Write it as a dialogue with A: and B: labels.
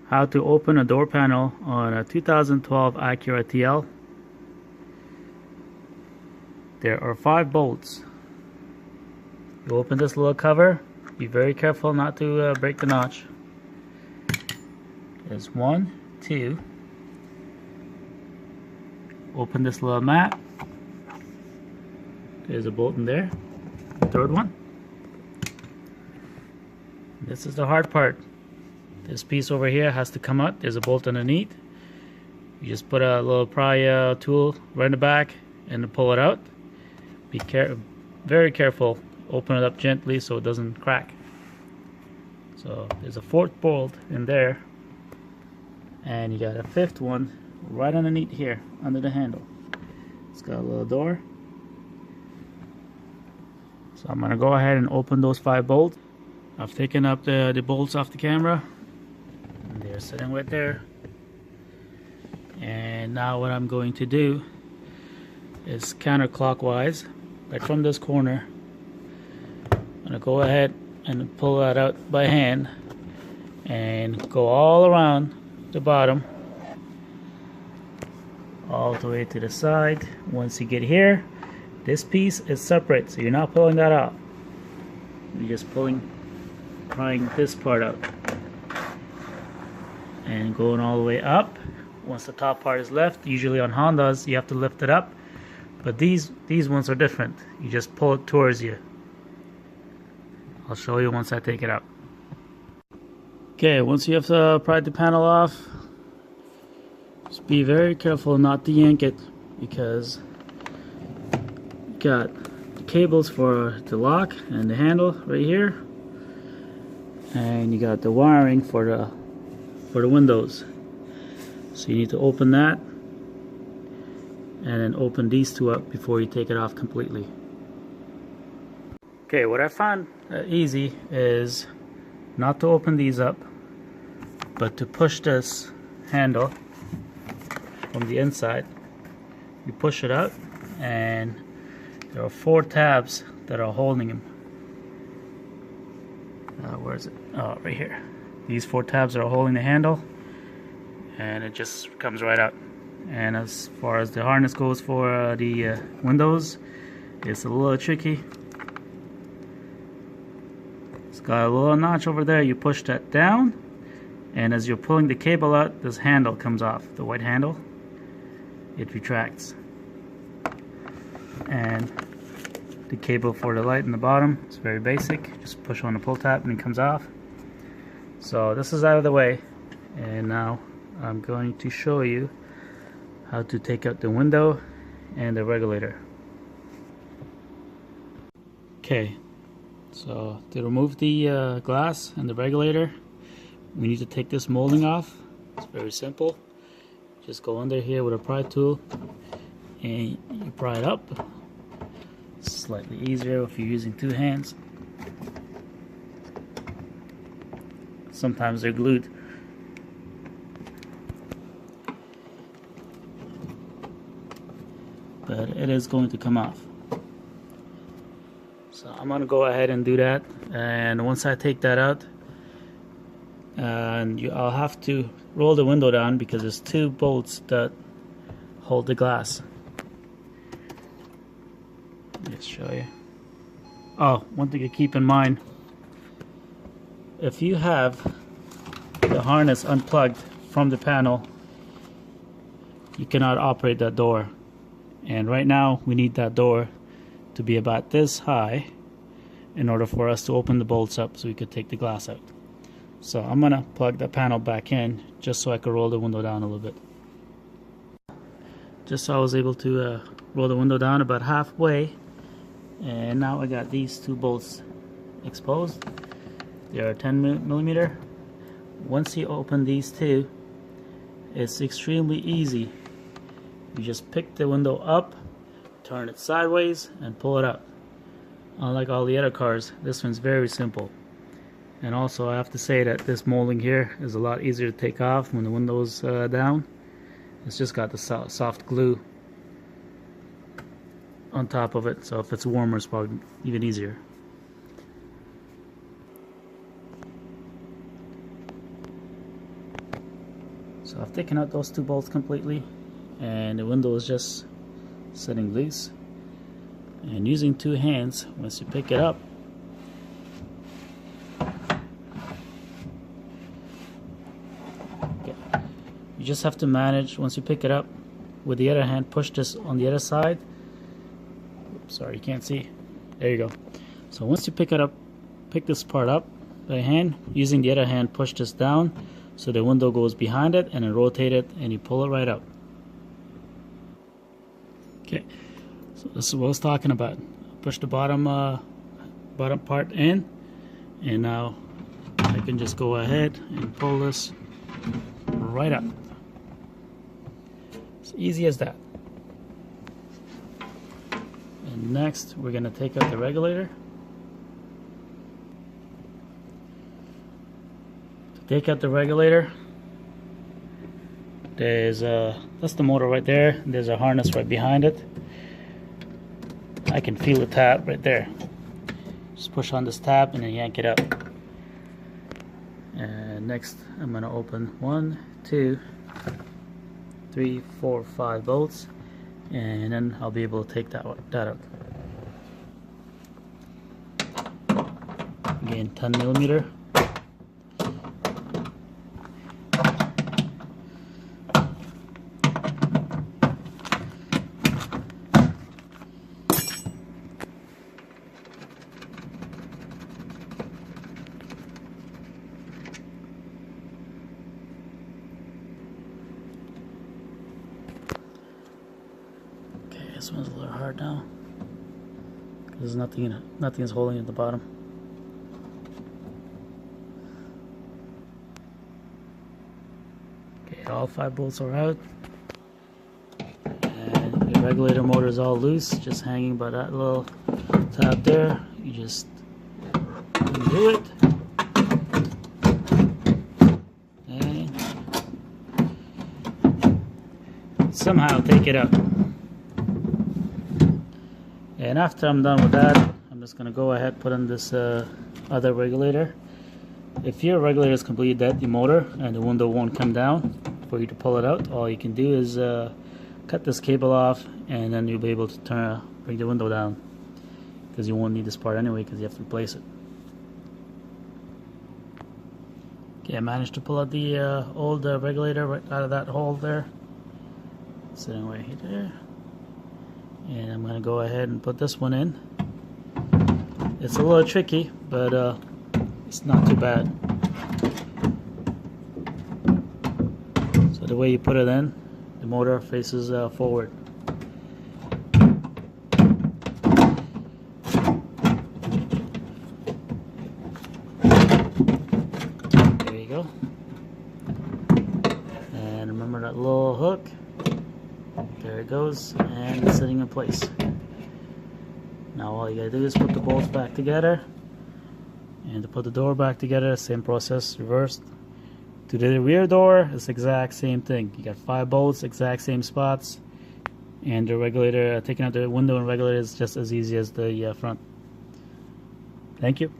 A: How to open a door panel on a 2012 Acura TL. There are 5 bolts. You open this little cover. Be very careful not to break the notch. There's 1, 2. Open this little mat. There's a bolt in there. Third one. This is the hard part. This piece over here has to come out. There's a bolt underneath. You just put a little pry tool right in the back and pull it out. Be very careful. Open it up gently so it doesn't crack. So there's a 4th bolt in there, and you got a 5th one right underneath here under the handle. It's got a little door. So I'm gonna go ahead and open those 5 bolts. I've taken up the bolts off the camera. And they're sitting right there. And now what I'm going to do is counterclockwise, like from this corner. I'm gonna go ahead and pull that out by hand and go all around the bottom, all the way to the side. Once you get here, this piece is separate, so you're not pulling that out. You're just prying this part out and going all the way up. Once the top part is left, usually on Hondas you have to lift it up, but these ones are different. You just pull it towards you. I'll show you once I take it out. Okay, once you have pried the panel off, just be very careful not to yank it, because you got the cables for the lock and the handle right here, and you got the wiring for the windows. So you need to open that and then open these 2 up before you take it off completely. Okay, what I found easy is not to open these up, but to push this handle from the inside. You push it out, and there are 4 tabs that are holding them. Where is it? Oh, right here. These 4 tabs are holding the handle, and it just comes right out. And as far as the harness goes for the windows, it's a little tricky. It's got a little notch over there. You push that down, and as you're pulling the cable out, this handle comes off, the white handle. It retracts, and the cable for the light in the bottom, it's very basic. Just push on the pull tab and it comes off. So this is out of the way, and now I'm going to show you how to take out the window and the regulator. Okay, so to remove the glass and the regulator, we need to take this molding off. It's very simple. Just go under here with a pry tool and you pry it up. It's slightly easier if you're using 2 hands. Sometimes they're glued. But it is going to come off. So I'm going to go ahead and do that. And once I take that out, I'll have to roll the window down because there's 2 bolts that hold the glass. Let's show you. Oh, one thing to keep in mind: if you have the harness unplugged from the panel, you cannot operate that door. And right now we need that door to be about this high in order for us to open the bolts up so we could take the glass out. So I'm gonna plug the panel back in just so I could roll the window down a little bit. Just so I was able to roll the window down about halfway, and now I got these 2 bolts exposed. They are 10mm. Once you open these 2, it's extremely easy. You just pick the window up, turn it sideways, and pull it out. Unlike all the other cars, this one's very simple. And also I have to say that this molding here is a lot easier to take off when the window's down. It's just got the soft glue on top of it, so if it's warmer it's probably even easier. So I've taken out those two bolts completely, and the window is just sitting loose. And using two hands, once you pick it up, okay, you just have to manage, once you pick it up, with the other hand push this on the other side. Oops, sorry, you can't see. There you go. So once you pick it up, pick this part up by hand, using the other hand push this down so the window goes behind it, and then rotate it and you pull it right out. Okay, so this is what I was talking about. Push the bottom part in, and now I can just go ahead and pull this right up. It's easy as that. And next we're going to take out the regulator. To take out the regulator, there's that's the motor right there. There's a harness right behind it. I can feel the tab right there. Just push on this tab and then yank it out. And next I'm going to open 1, 2, 3, 4, 5 bolts, and then I'll be able to take that out. Again, 10mm. This one's a little hard now because there's nothing in it. Nothing is holding it at the bottom. Okay, all 5 bolts are out, and the regulator motor is all loose, just hanging by that little tab there. You just undo it, and somehow take it out. And after I'm done with that, I'm just going to go ahead and put in this other regulator. If your regulator is completely dead, the motor, and the window won't come down for you to pull it out, all you can do is cut this cable off, and then you'll be able to bring the window down, because you won't need this part anyway because you have to replace it. Okay, I managed to pull out the old regulator right out of that hole there, sitting right here. And I'm going to go ahead and put this one in. It's a little tricky, but it's not too bad. So the way you put it in, the motor faces forward. There you go. And remember that little hook. There it goes, and it's sitting in place. Now all you gotta do is put the bolts back together, and to put the door back together, same process, reversed. To the rear door, it's the exact same thing. You got 5 bolts, exact same spots, and the regulator, taking out the window and regulator is just as easy as the front. Thank you.